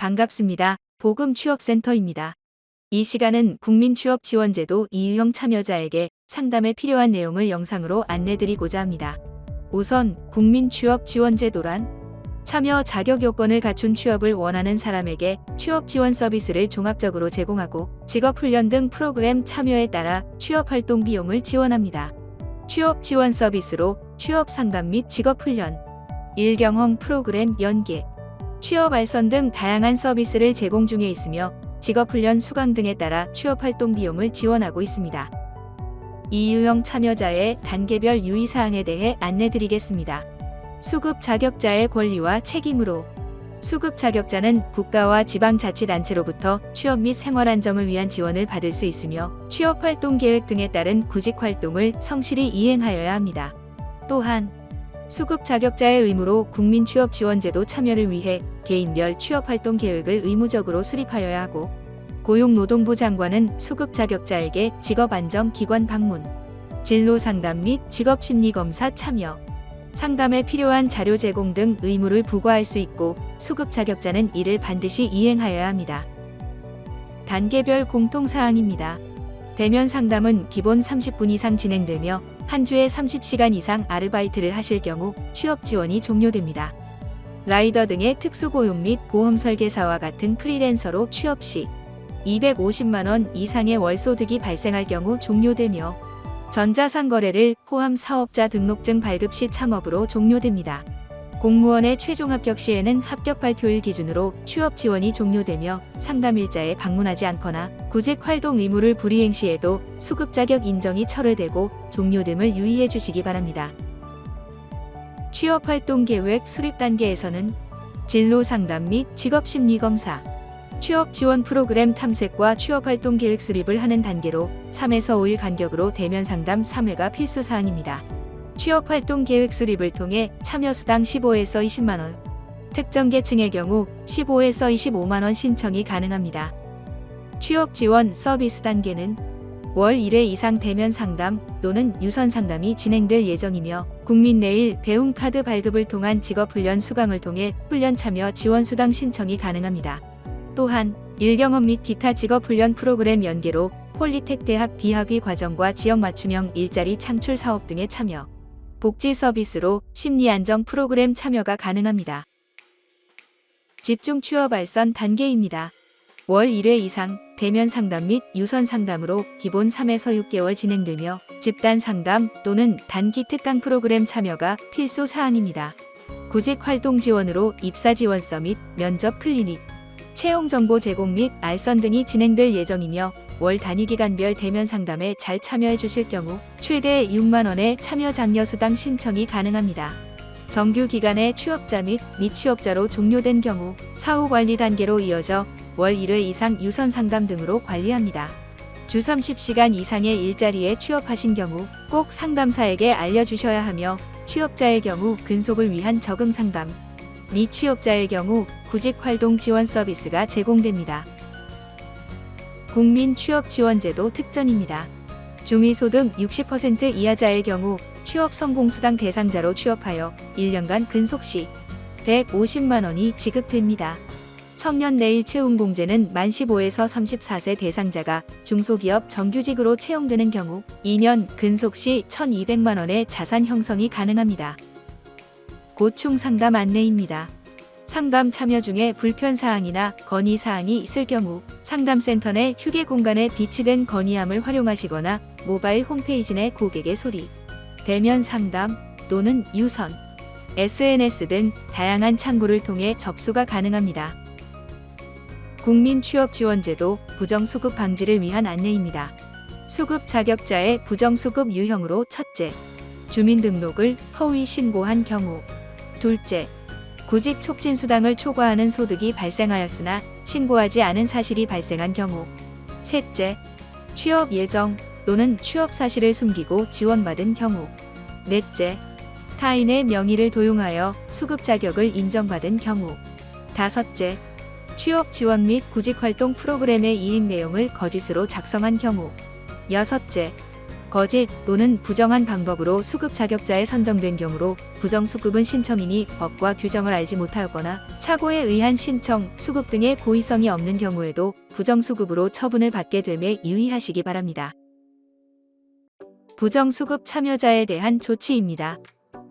반갑습니다. 복음취업센터입니다. 이 시간은 국민취업지원제도 이유형 참여자에게 상담에 필요한 내용을 영상으로 안내드리고자 합니다. 우선 국민취업지원제도란 참여 자격 요건을 갖춘 취업을 원하는 사람에게 취업지원 서비스를 종합적으로 제공하고 직업훈련 등 프로그램 참여에 따라 취업활동 비용을 지원합니다. 취업지원 서비스로 취업상담 및 직업훈련, 일경험 프로그램 연계, 취업 알선 등 다양한 서비스를 제공 중에 있으며 직업훈련 수강 등에 따라 취업활동 비용을 지원하고 있습니다. 이유형 참여자의 단계별 유의사항에 대해 안내드리겠습니다. 수급 자격자의 권리와 책임으로 수급 자격자는 국가와 지방자치단체로부터 취업 및 생활 안정을 위한 지원을 받을 수 있으며 취업활동 계획 등에 따른 구직활동을 성실히 이행하여야 합니다. 또한 수급 자격자의 의무로 국민취업지원제도 참여를 위해 개인별 취업활동 계획을 의무적으로 수립하여야 하고 고용노동부 장관은 수급 자격자에게 직업안정기관 방문, 진로상담 및 직업심리검사 참여, 상담에 필요한 자료 제공 등 의무를 부과할 수 있고 수급 자격자는 이를 반드시 이행하여야 합니다. 단계별 공통사항입니다. 대면 상담은 기본 30분 이상 진행되며 한 주에 30시간 이상 아르바이트를 하실 경우 취업 지원이 종료됩니다. 라이더 등의 특수고용 및 보험 설계사와 같은 프리랜서로 취업 시 250만 원 이상의 월소득이 발생할 경우 종료되며 전자상거래를 포함 사업자 등록증 발급 시 창업으로 종료됩니다. 공무원의 최종 합격 시에는 합격 발표일 기준으로 취업 지원이 종료되며 상담일자에 방문하지 않거나 구직 활동 의무를 불이행 시에도 수급 자격 인정이 철회되고 종료됨을 유의해 주시기 바랍니다. 취업 활동 계획 수립 단계에서는 진로 상담 및 직업 심리 검사, 취업 지원 프로그램 탐색과 취업 활동 계획 수립을 하는 단계로 3에서 5일 간격으로 대면 상담 3회가 필수 사항입니다. 취업 활동 계획 수립을 통해 참여 수당 15에서 20만 원, 특정 계층의 경우 15에서 25만 원 신청이 가능합니다. 취업 지원 서비스 단계는 월 1회 이상 대면 상담 또는 유선 상담이 진행될 예정이며 국민내일 배움카드 발급을 통한 직업훈련 수강을 통해 훈련 참여 지원 수당 신청이 가능합니다. 또한 일경험 및 기타 직업훈련 프로그램 연계로 폴리텍 대학 비학위 과정과 지역 맞춤형 일자리 창출 사업 등에 참여, 복지 서비스로 심리안정 프로그램 참여가 가능합니다. 집중 취업 알선 단계입니다. 월 1회 이상 대면 상담 및 유선 상담으로 기본 3에서 6개월 진행되며 집단 상담 또는 단기 특강 프로그램 참여가 필수 사항입니다. 구직 활동 지원으로 입사 지원서 및 면접 클리닉, 채용 정보 제공 및 알선 등이 진행될 예정이며 월 단위 기간별 대면 상담에 잘 참여해 주실 경우 최대 6만 원의 참여 장려 수당 신청이 가능합니다. 정규 기간의 취업자 및 미취업자로 종료된 경우 사후 관리 단계로 이어져 월 1회 이상 유선 상담 등으로 관리합니다. 주 30시간 이상의 일자리에 취업하신 경우 꼭 상담사에게 알려주셔야 하며 취업자의 경우 근속을 위한 적응 상담, 미취업자의 경우 구직활동 지원 서비스가 제공됩니다. 국민취업지원제도 특전입니다. 중위소득 60% 이하자의 경우 취업성공수당 대상자로 취업하여 1년간 근속 시 150만 원이 지급됩니다. 청년 내일 채용공제는 만 15에서 34세 대상자가 중소기업 정규직으로 채용되는 경우 2년 근속 시 1,200만 원의 자산 형성이 가능합니다. 고충 상담 안내입니다. 상담 참여 중에 불편사항이나 건의사항이 있을 경우 상담센터 내 휴게 공간에 비치된 건의함을 활용하시거나 모바일 홈페이지 내 고객의 소리, 대면 상담 또는 유선, SNS 등 다양한 창구를 통해 접수가 가능합니다. 국민취업지원제도 부정수급 방지를 위한 안내입니다. 수급 자격자의 부정수급 유형으로 첫째, 주민등록을 허위 신고한 경우, 둘째, 구직 촉진 수당을 초과하는 소득이 발생하였으나 신고하지 않은 사실이 발생한 경우, 셋째, 취업 예정 또는 취업 사실을 숨기고 지원받은 경우, 넷째, 타인의 명의를 도용하여 수급 자격을 인정받은 경우, 다섯째, 취업 지원 및 구직 활동 프로그램의 이행 내용을 거짓으로 작성한 경우, 여섯째, 거짓 또는 부정한 방법으로 수급 자격자에 선정된 경우로 부정수급은 신청인이 법과 규정을 알지 못하였거나 착오에 의한 신청, 수급 등의 고의성이 없는 경우에도 부정수급으로 처분을 받게 됨에 유의하시기 바랍니다. 부정수급 참여자에 대한 조치입니다.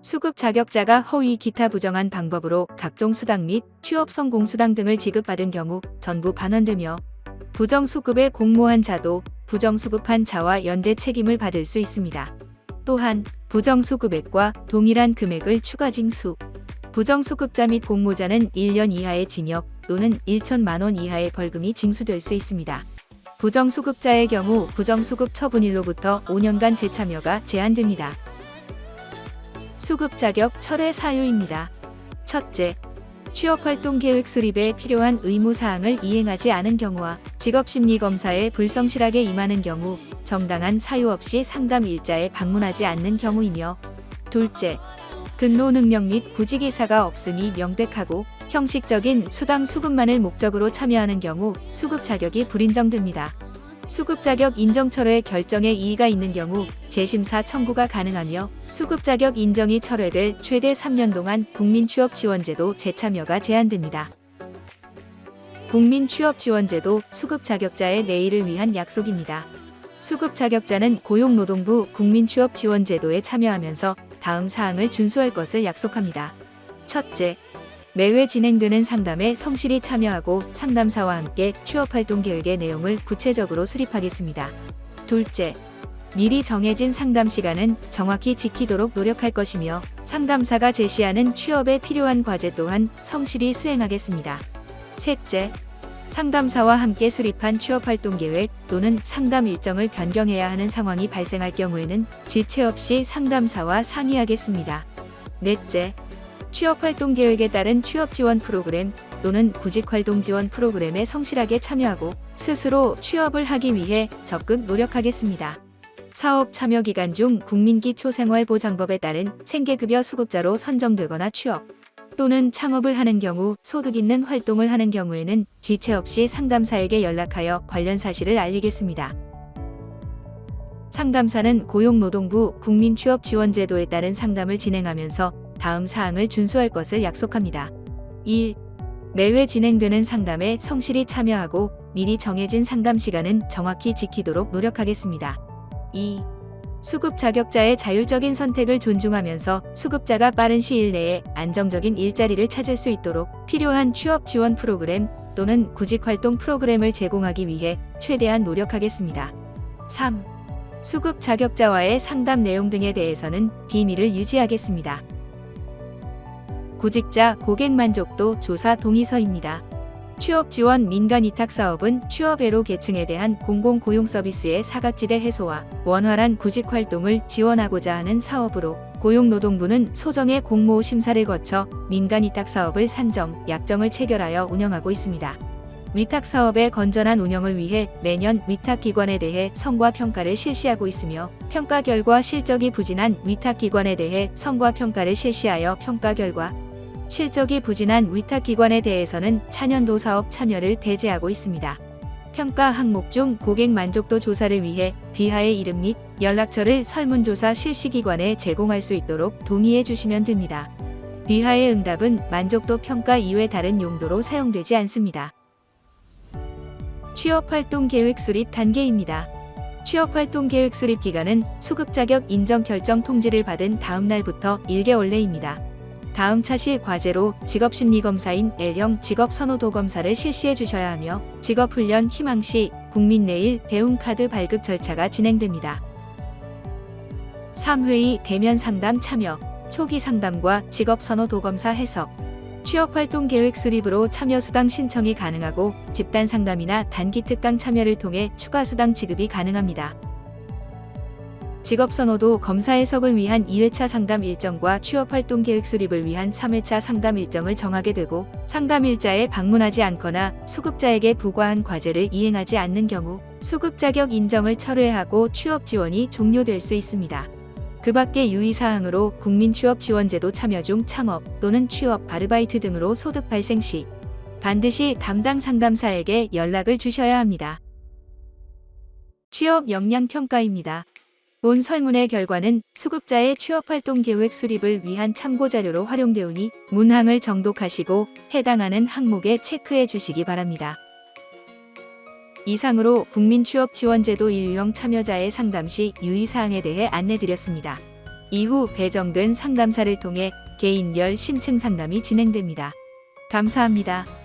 수급 자격자가 허위 기타 부정한 방법으로 각종 수당 및 취업 성공 수당 등을 지급받은 경우 전부 반환되며 부정수급에 공모한 자도 부정수급한 자와 연대 책임을 받을 수 있습니다. 또한 부정수급액과 동일한 금액을 추가 징수, 부정수급자 및 공모자는 1년 이하의 징역 또는 1천만 원 이하의 벌금이 징수될 수 있습니다. 부정수급자의 경우 부정수급 처분일로부터 5년간 재참여가 제한됩니다. 수급 자격 철회 사유입니다. 첫째, 취업활동 계획 수립에 필요한 의무사항을 이행하지 않은 경우와 직업심리검사에 불성실하게 임하는 경우, 정당한 사유 없이 상담일자에 방문하지 않는 경우이며, 둘째, 근로능력 및 구직의사가 없음이 명백하고 형식적인 수당 수급만을 목적으로 참여하는 경우 수급 자격이 불인정됩니다. 수급 자격 인정 철회 결정에 이의가 있는 경우 재심사 청구가 가능하며 수급 자격 인정이 철회될 최대 3년 동안 국민취업지원제도 재참여가 제한됩니다. 국민취업지원제도 수급 자격자의 내일을 위한 약속입니다. 수급 자격자는 고용노동부 국민취업지원제도에 참여하면서 다음 사항을 준수할 것을 약속합니다. 첫째, 매회 진행되는 상담에 성실히 참여하고 상담사와 함께 취업활동 계획의 내용을 구체적으로 수립하겠습니다. 둘째, 미리 정해진 상담 시간은 정확히 지키도록 노력할 것이며 상담사가 제시하는 취업에 필요한 과제 또한 성실히 수행하겠습니다. 셋째, 상담사와 함께 수립한 취업활동 계획 또는 상담 일정을 변경해야 하는 상황이 발생할 경우에는 지체 없이 상담사와 상의하겠습니다. 넷째, 취업활동 계획에 따른 취업지원 프로그램 또는 구직활동 지원 프로그램에 성실하게 참여하고 스스로 취업을 하기 위해 적극 노력하겠습니다. 사업 참여 기간 중 국민기초생활보장법에 따른 생계급여 수급자로 선정되거나 취업 또는 창업을 하는 경우 소득 있는 활동을 하는 경우에는 지체 없이 상담사에게 연락하여 관련 사실을 알리겠습니다. 상담사는 고용노동부 국민취업지원제도에 따른 상담을 진행하면서 다음 사항을 준수할 것을 약속합니다. 1. 매회 진행되는 상담에 성실히 참여하고 미리 정해진 상담 시간은 정확히 지키도록 노력하겠습니다. 2. 수급 자격자의 자율적인 선택을 존중하면서 수급자가 빠른 시일 내에 안정적인 일자리를 찾을 수 있도록 필요한 취업 지원 프로그램 또는 구직활동 프로그램을 제공하기 위해 최대한 노력하겠습니다. 3. 수급 자격자와의 상담 내용 등에 대해서는 비밀을 유지하겠습니다. 구직자 고객 만족도 조사 동의서입니다. 취업지원 민간위탁사업은 취업애로 계층에 대한 공공고용 서비스의 사각지대 해소와 원활한 구직활동을 지원하고자 하는 사업으로 고용노동부는 소정의 공모 심사를 거쳐 민간위탁사업을 산정, 약정을 체결하여 운영하고 있습니다. 위탁사업의 건전한 운영을 위해 매년 위탁기관에 대해 성과 평가를 실시하고 있으며 평가 결과 실적이 부진한 위탁기관에 대해 성과 평가를 실시하여 평가 결과 실적이 부진한 위탁기관에 대해서는 차년도 사업 참여를 배제하고 있습니다. 평가 항목 중 고객 만족도 조사를 위해 비하의 이름 및 연락처를 설문조사 실시기관에 제공할 수 있도록 동의해 주시면 됩니다. 비하의 응답은 만족도 평가 이외 다른 용도로 사용되지 않습니다. 취업활동 계획 수립 단계입니다. 취업활동 계획 수립 기간은 수급 자격 인정 결정 통지를 받은 다음 날부터 1개월 내입니다. 다음 차시 과제로 직업심리검사인 L형 직업선호도 검사를 실시해 주셔야 하며 직업훈련 희망시 국민내일 배움카드 발급 절차가 진행됩니다. 3회의 대면 상담 참여, 초기 상담과 직업선호도 검사 해석, 취업활동 계획 수립으로 참여 수당 신청이 가능하고 집단 상담이나 단기 특강 참여를 통해 추가 수당 지급이 가능합니다. 직업선호도 검사 해석을 위한 2회차 상담 일정과 취업활동 계획 수립을 위한 3회차 상담 일정을 정하게 되고 상담일자에 방문하지 않거나 수급자에게 부과한 과제를 이행하지 않는 경우 수급 자격 인정을 철회하고 취업 지원이 종료될 수 있습니다. 그 밖의 유의사항으로 국민취업지원제도 참여 중 창업 또는 취업, 아르바이트 등으로 소득 발생 시 반드시 담당 상담사에게 연락을 주셔야 합니다. 취업 역량 평가입니다. 본 설문의 결과는 수급자의 취업활동 계획 수립을 위한 참고자료로 활용되오니 문항을 정독하시고 해당하는 항목에 체크해 주시기 바랍니다. 이상으로 국민취업지원제도 1유형 참여자의 상담 시 유의사항에 대해 안내드렸습니다. 이후 배정된 상담사를 통해 개인별 심층 상담이 진행됩니다. 감사합니다.